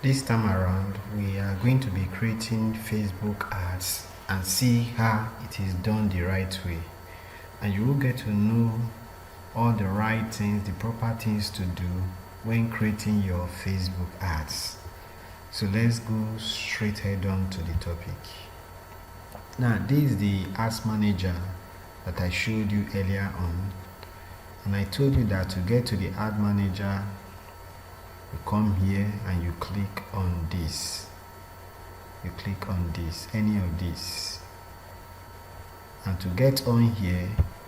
This time around, we are going to be creating Facebook ads and see how it is done the right way. And you will get to know all the right things, the proper things to do when creating your Facebook ads. So let's go straight head on to the topic. Now, this is the ads manager that I showed you earlier on. And I told you that to get to the ad manager, you come here and you click on this. You click on this, any of this. And to get on here,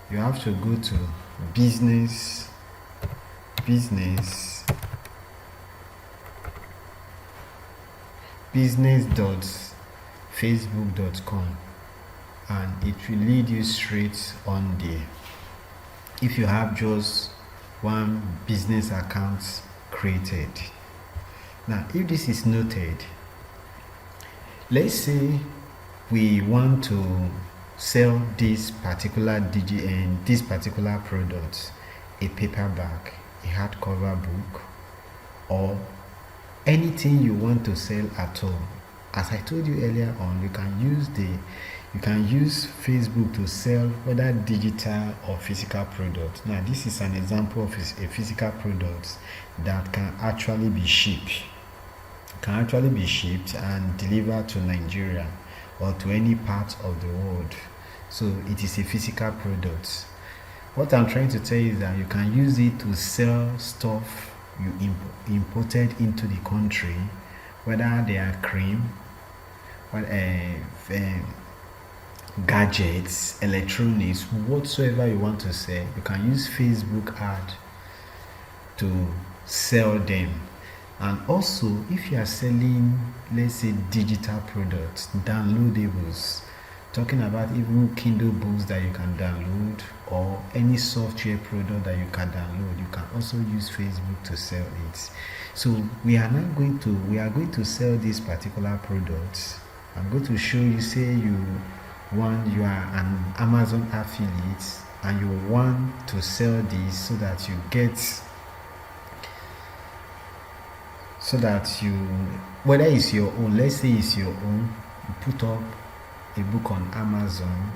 you have to go to business.facebook.com, and it will lead you straight on there. If you have just one business account created. Now, if this is noted, let's say we want to sell this particular product, a paperback, a hardcover book, or anything you want to sell at all. As I told you earlier on, you can use Facebook to sell whether digital or physical products. Now, this is an example of a physical product that can actually be shipped and delivered to Nigeria or to any part of the world. So it is a physical product. What I'm trying to tell you is that you can use it to sell stuff you imported into the country, whether they are cream, gadgets, electronics, whatsoever you want to sell. You can use Facebook ad to sell them. And also, if you are selling, let's say, digital products, downloadables, talking about even Kindle books that you can download, or any software product that you can download, you can also use Facebook to sell it. So we are going to sell this particular product. I'm going to show you, say you are an Amazon affiliate and you want to sell this so that whether it's your own, let's say it's your own, you put up a book on Amazon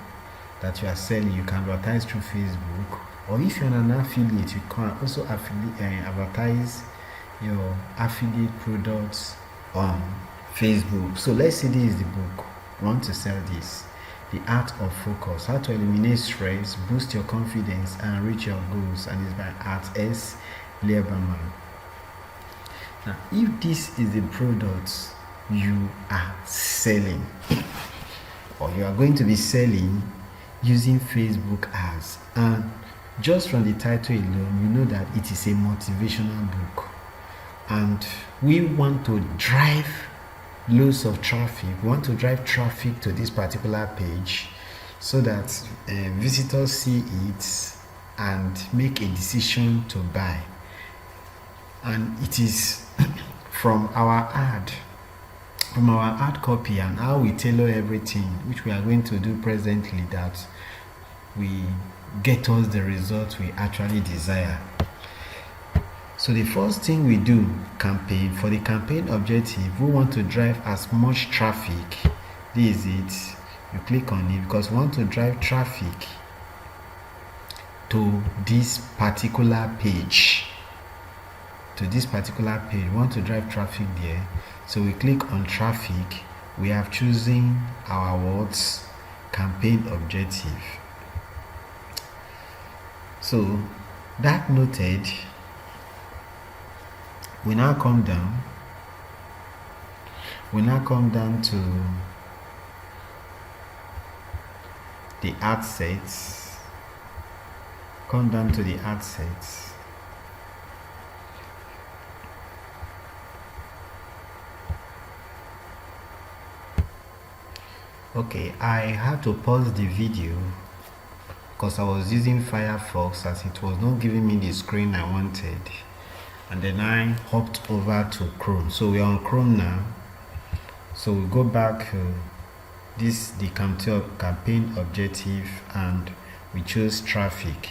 that you are selling, you can advertise through Facebook. Or if you're an affiliate, you can also advertise your affiliate products on Facebook. So let's say this is the book. I want to sell this. The Art of Focus, How to Eliminate Stress, Boost Your Confidence, and Reach Your Goals, and it's by Art S. Lieberman. Now, if this is the product you are selling, or you are going to be selling using Facebook ads, and just from the title alone, you know that it is a motivational book, and we want to drive loads of traffic. We want to drive traffic to this particular page so that visitors see it and make a decision to buy. And it is from our ad copy and how we tailor everything, which we are going to do presently, that we get us the results we actually desire. So the first thing we do, for the campaign objective, we want to drive as much traffic. This is it. You click on it because we want to drive traffic to this particular page. We want to drive traffic there. So we click on traffic. We have chosen our words, campaign objective. So that noted, we now come down to the ad sets. Okay, I had to pause the video because I was using Firefox as it was not giving me the screen I wanted. And then I hopped over to Chrome. So we're on Chrome now. So we go back to the campaign objective and we choose traffic.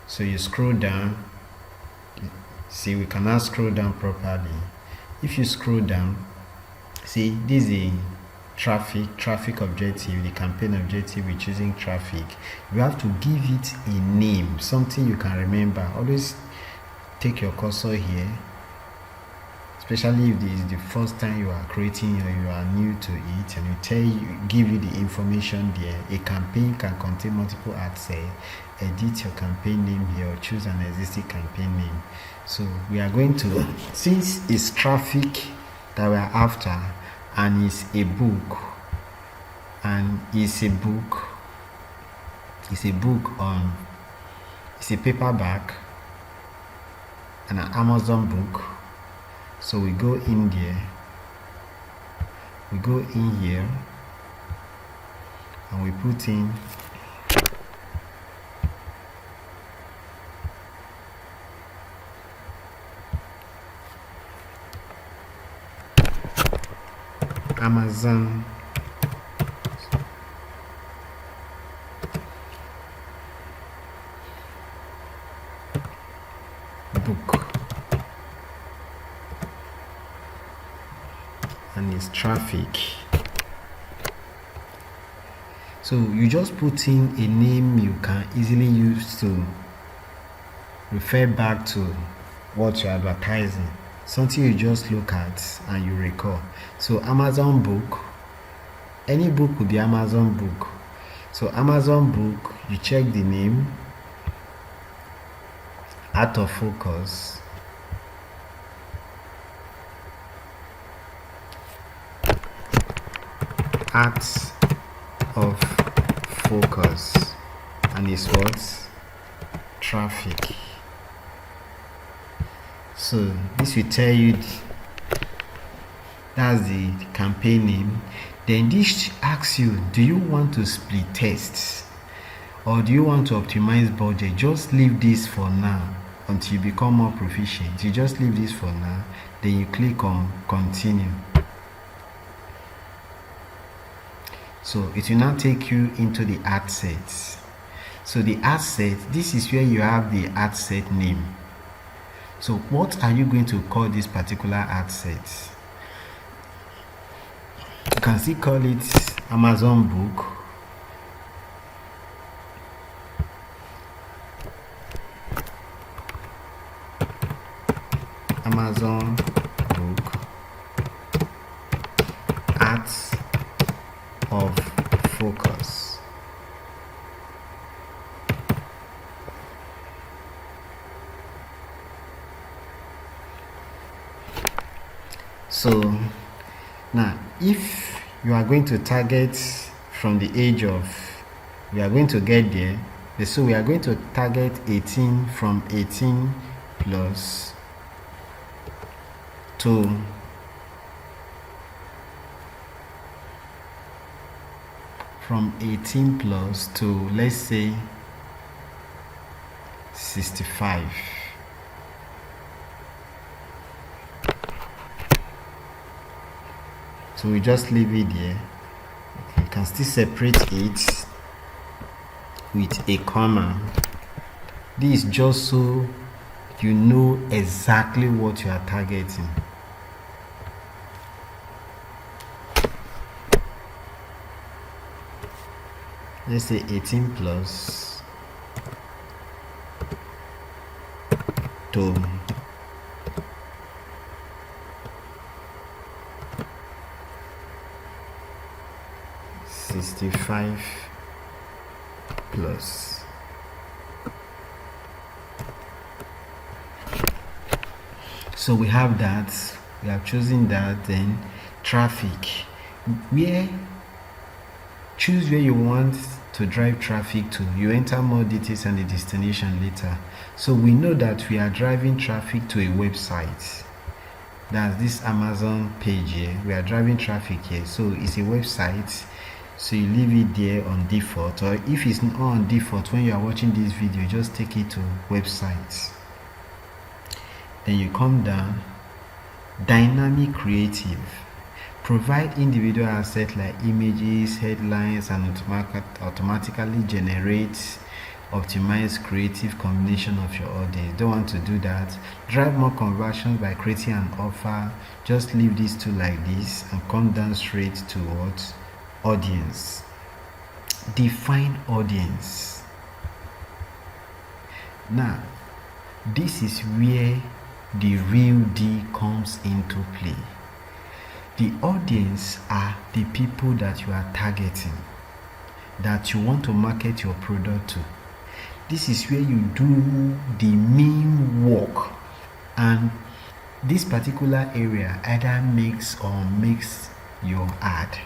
So you scroll down. See, we can now scroll down properly. if you scroll down, see this is a traffic objective, the campaign objective. We're choosing traffic. You have to give it a name, something you can remember. Always take your cursor here, especially if this is the first time you are creating or you are new to it, and give you the information there. A campaign can contain multiple ad sets. Edit your campaign name here or choose an existing campaign name. So we are going to, since it's traffic that we are after, and it's a book, it's a paperback and an Amazon book. So we go in there, we go in here, and we put in Amazon book, and it's traffic. So you just put in a name you can easily use to refer back to what you're advertising, something you just look at and you recall. So Amazon book, any book could be Amazon book. So Amazon book, you check the name, out of focus, out of focus, and it's what? Traffic. So this will tell you that's the campaign name. Then this asks you, do you want to split test or do you want to optimize budget? Just leave this for now until you become more proficient. You just leave this for now, then you click on continue. So it will now take you into the ad sets. So the ad set, this is where you have the ad set name. So what are you going to call this particular ad set? You can still call it Amazon book, Amazon book, ads of focus. So now if you are going to target from the age of, we are going to get there, so we are going to target 18, from 18 plus to from 18 plus to, let's say, 65. So we just leave it there. Okay, you can still separate it with a comma. This is just so you know exactly what you are targeting. Let's say 18 plus to 65 plus. So we have that, we have chosen that. Then traffic, where choose where you want to drive traffic to. You enter more details and the destination later. So we know that we are driving traffic to a website. That's this Amazon page here. We are driving traffic here, so it's a website. So you leave it there on default, or if it's not on default, when you are watching this video, just take it to websites. Then you come down, dynamic creative, provide individual assets like images, headlines, and automatically generates optimize creative combination of your audience. Don't want to do that. Drive more conversions by creating an offer. Just leave these two like this and come down straight to what? Audience. Define audience. Now, this is where the real D comes into play. The audience are the people that you are targeting, that you want to market your product to. This is where you do the main work, and this particular area either makes or makes your ad.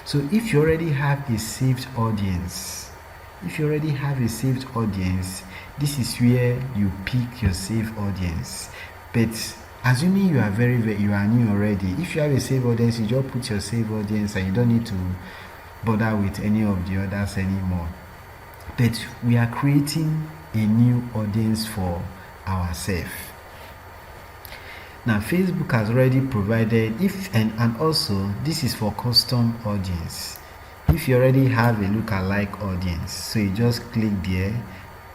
So if you already have a saved audience, this is where you pick your saved audience. But assuming you are you are new already, if you have a saved audience, you just put your saved audience and you don't need to bother with any of the others anymore. But we are creating a new audience for ourselves. Now Facebook has already provided and also this is for custom audience. If you already have a lookalike audience, so you just click there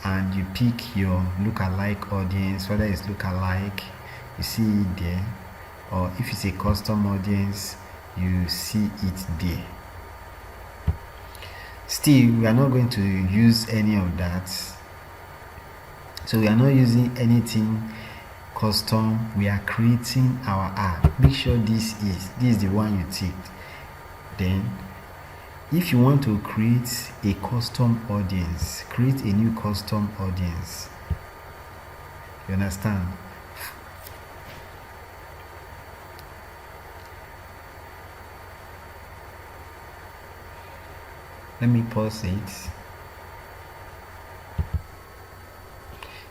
and you pick your lookalike audience, whether it's lookalike, you see it there, or if it's a custom audience, you see it there. Still, we are not going to use any of that. So we are not using anything custom. We are creating our ad. Make sure this is the one you ticked. Then if you want to create a custom audience, create a new custom audience. You understand? Let me pause it.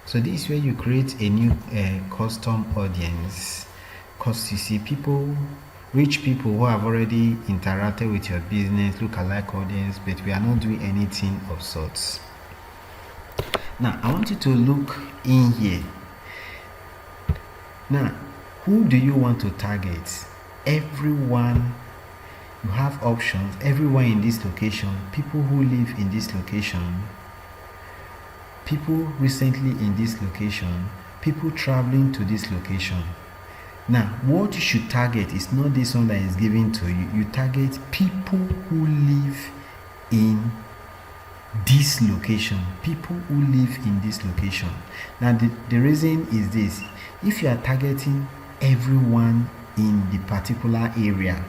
So this is where you create a new custom audience, because you see rich people who have already interacted with your business, lookalike audience, but we are not doing anything of sorts. Now I want you to look in here. Now, who do you want to target? Everyone. You have options. Everyone in this location, people who live in this location, people recently in this location, people traveling to this location. Now, what you should target is not this one that is given to you. You target people who live in this location. People who live in this location. Now, the reason is this. If you are targeting everyone in the particular area,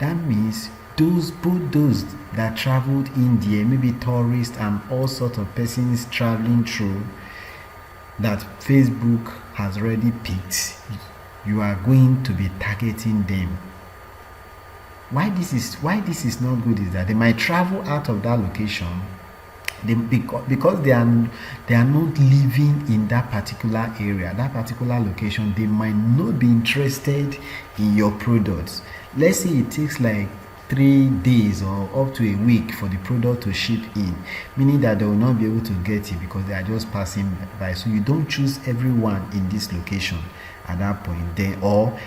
that means both those that traveled in there, maybe tourists and all sorts of persons traveling through, that Facebook has already picked, you are going to be targeting them. Why this is not good is that they might travel out of that location, because they are not living in that particular area, that particular location. They might not be interested in your products. Let's say it takes like 3 days or up to a week for the product to ship in, meaning that they will not be able to get it because they are just passing by. So you don't choose everyone in this location at that point there, or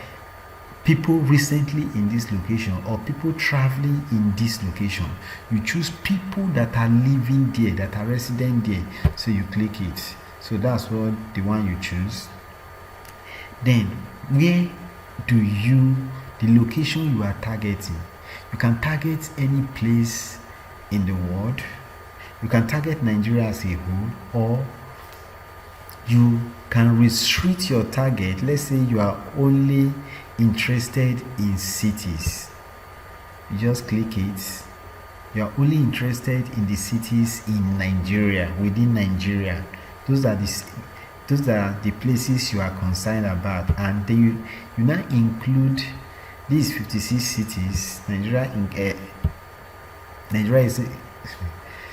people recently in this location, or people traveling in this location. You choose people that are living there, that are resident there, so you click it. So that's what the one you choose. Then where do the location you are targeting, you can target any place in the world. You can target Nigeria as a whole, or you can restrict your target. Let's say you are only interested in cities. You just click it. You are only interested in the cities in Nigeria, within Nigeria. Those are the places you are concerned about, and then you now include these 56 cities. Nigeria is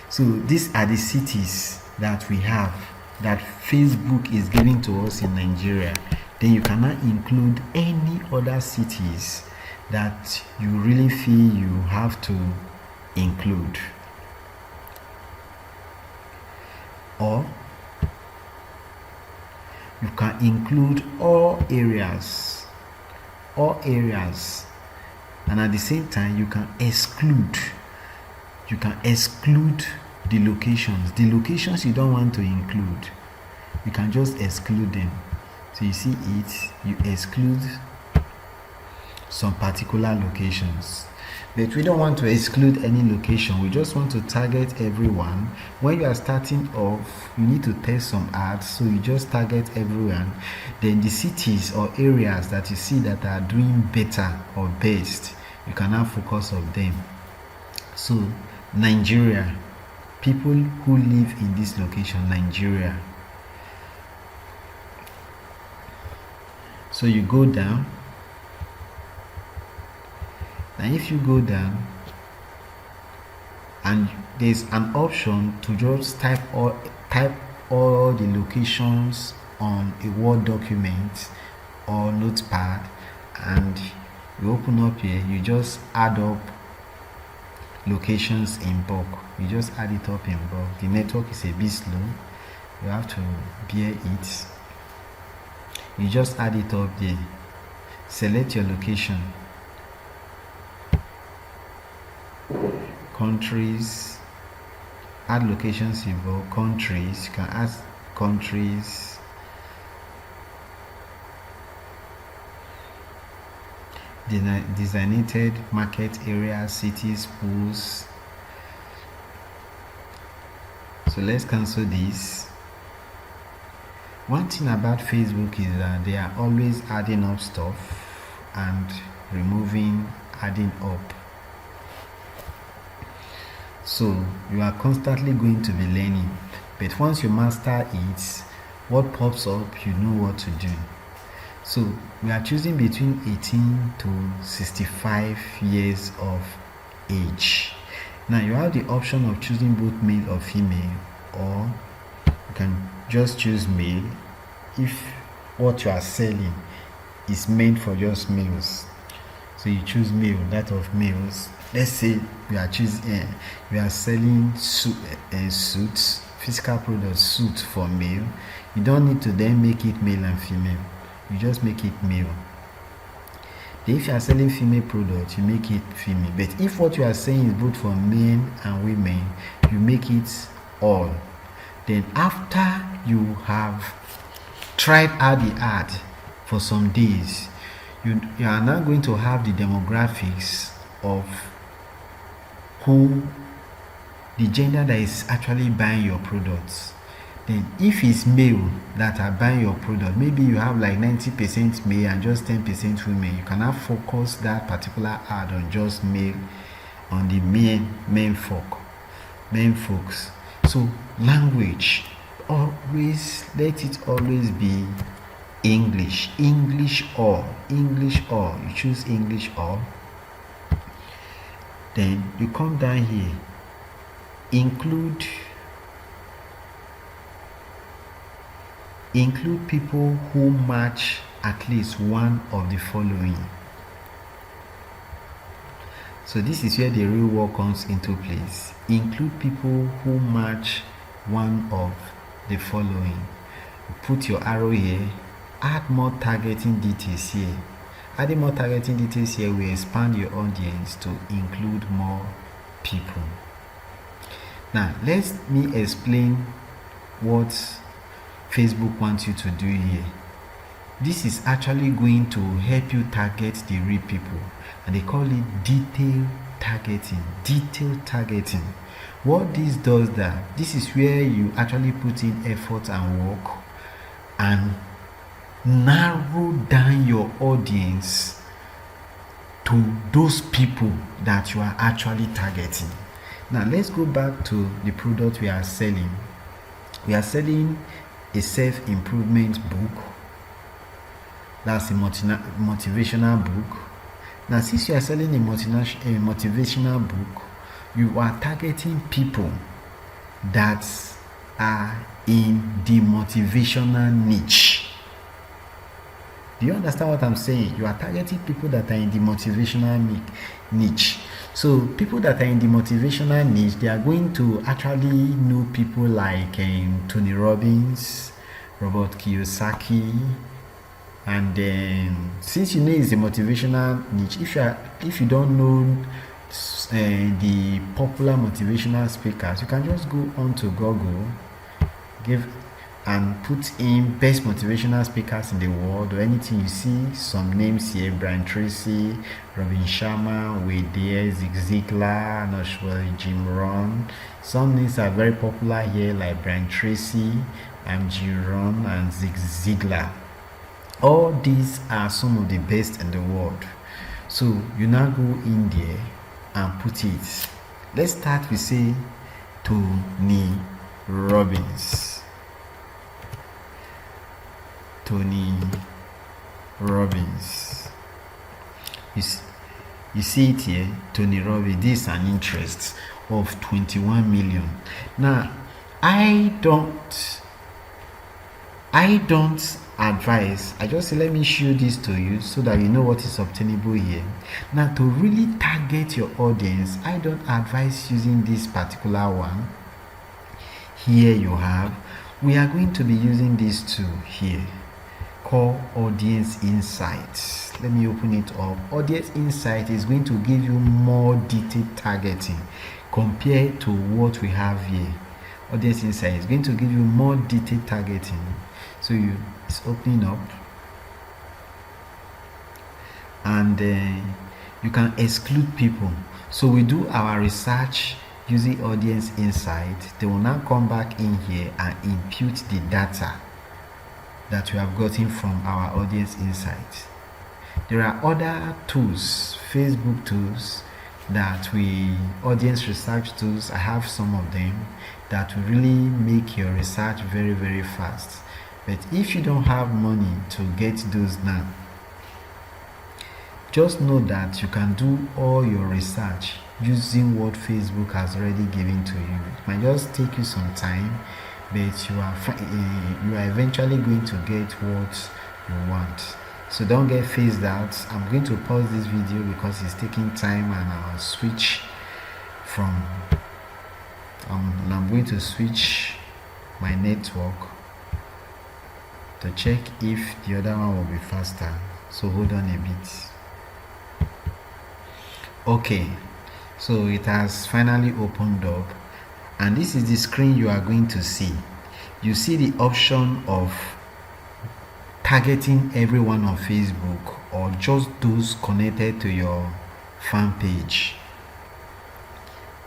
so these are the cities that we have, that Facebook is giving to us in Nigeria. Then you cannot include any other cities that you really feel you have to include. Or you can include all areas, and at the same time you can exclude the locations you don't want to include, you can just exclude them. So you see it, you exclude some particular locations. But we don't want to exclude any location, we just want to target everyone. When you are starting off, you need to test some ads, so you just target everyone. Then the cities or areas that you see that are doing better or best, you can now focus on them. So Nigeria, people who live in this location, Nigeria. So you go down. Now if you go down, and there's an option to just type all the locations on a Word document or notepad, and you open up here, you just add up locations in bulk. You just add it up in bulk. The network is a bit slow, you have to bear it. You just add it up there, select your location, countries, add locations in bulk, countries, you can add countries, designated market areas, cities, pools. So let's cancel this. One thing about Facebook is that they are always adding up stuff and removing, adding up. So you are constantly going to be learning, but once you master it, what pops up, you know what to do. So we are choosing between 18 to 65 years of age. Now you have the option of choosing both male or female, or you can just choose male if what you are selling is meant for just males. So you choose male, that of males. Let's say we are selling suits, physical products, suits for male. You don't need to then make it male and female, you just make it male. Then if you are selling female products, you make it female. But if what you are saying is both for men and women, you make it all. Then after you have tried out the ad for some days, you are now going to have the demographics of who, the gender that is actually buying your products. Then if it's male that are buying your product, maybe you have like 90% male and just 10% women, you can now focus that particular ad on just male, on the men folks. So language, always let it always be English or you choose English or. Then you come down here, include people who match at least one of the following. So this is where the real work comes into place. Include people who match one of the following. Put your arrow here, add more targeting details here. Adding more targeting details here will expand your audience to include more people. Now let me explain what Facebook wants you to do here. This is actually going to help you target the real people, and they call it detail targeting. What this does, that this is where you actually put in effort and work and narrow down your audience to those people that you are actually targeting. Now let's go back to the product we are selling. We are selling a self-improvement book. That's a motivational book. Now since you are selling a motivational book, you are targeting people that are in the motivational niche. Do you understand what I'm saying? You are targeting people that are in the motivational niche. So people that are in the motivational niche, they are going to actually know people like Tony Robbins, Robert Kiyosaki, and then since you know it's a motivational niche, if you don't know the popular motivational speakers, you can just go onto Google, give and put in best motivational speakers in the world or anything. You see some names here: Brian Tracy, Robin Sharma, Wade Deer, Zig Ziglar, not sure, Jim Rohn. Some names are very popular here, like Brian Tracy, Jim Rohn, and Zig Ziglar. All these are some of the best in the world. So you now go in there and put it. Let's start with, say, Tony Robbins. Tony Robbins. You see it here, Tony Robbins. This is an interest of 21 million. Now, I don't advise. I just say, let me show this to you so that you know what is obtainable here. Now, to really target your audience, I don't advise using this particular one. Here you have, we are going to be using these two here, called Audience Insights. Let me open it up. Audience Insight is going to give you more detailed targeting compared to what we have here. Audience Insight is going to give you more detailed targeting. So it's opening up, and you can exclude people. So we do our research using Audience Insight. They will now come back in here and impute the data that we have gotten from our Audience Insight. There are other tools, Facebook tools, that audience research tools. I have some of them that will really make your research very, very fast. But if you don't have money to get those now, just know that you can do all your research using what Facebook has already given to you. It might just take you some time, but you are eventually going to get what you want. So don't get phased out. I'm going to pause this video because it's taking time, and I'll switch from and I'm going to switch my network to check if the other one will be faster. So hold on a bit. Okay, so it has finally opened up, and this is the screen you are going to see. You see the option of targeting everyone on Facebook or just those connected to your fan page.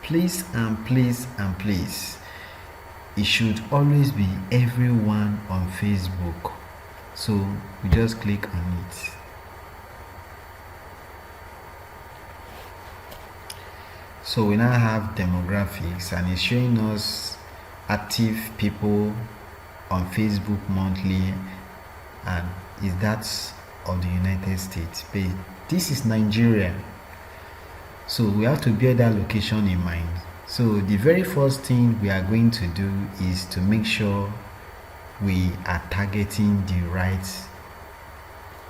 Please and please and please, it should always be everyone on Facebook. So we just click on it. So we now have demographics, and it's showing us active people on Facebook monthly, and is that of the United States. But this is Nigeria, so we have to bear that location in mind. So the very first thing we are going to do is to make sure we are targeting the right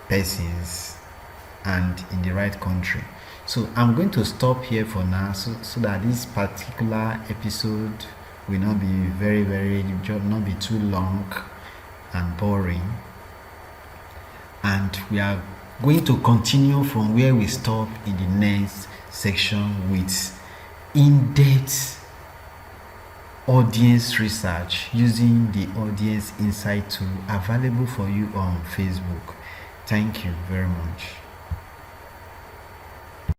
persons and in the right country. So I'm going to stop here for now, so that this particular episode will not be not be too long and boring. And we are going to continue from where we stop in the next section with in-depth audience research using the Audience Insight tool available for you on Facebook. Thank you very much.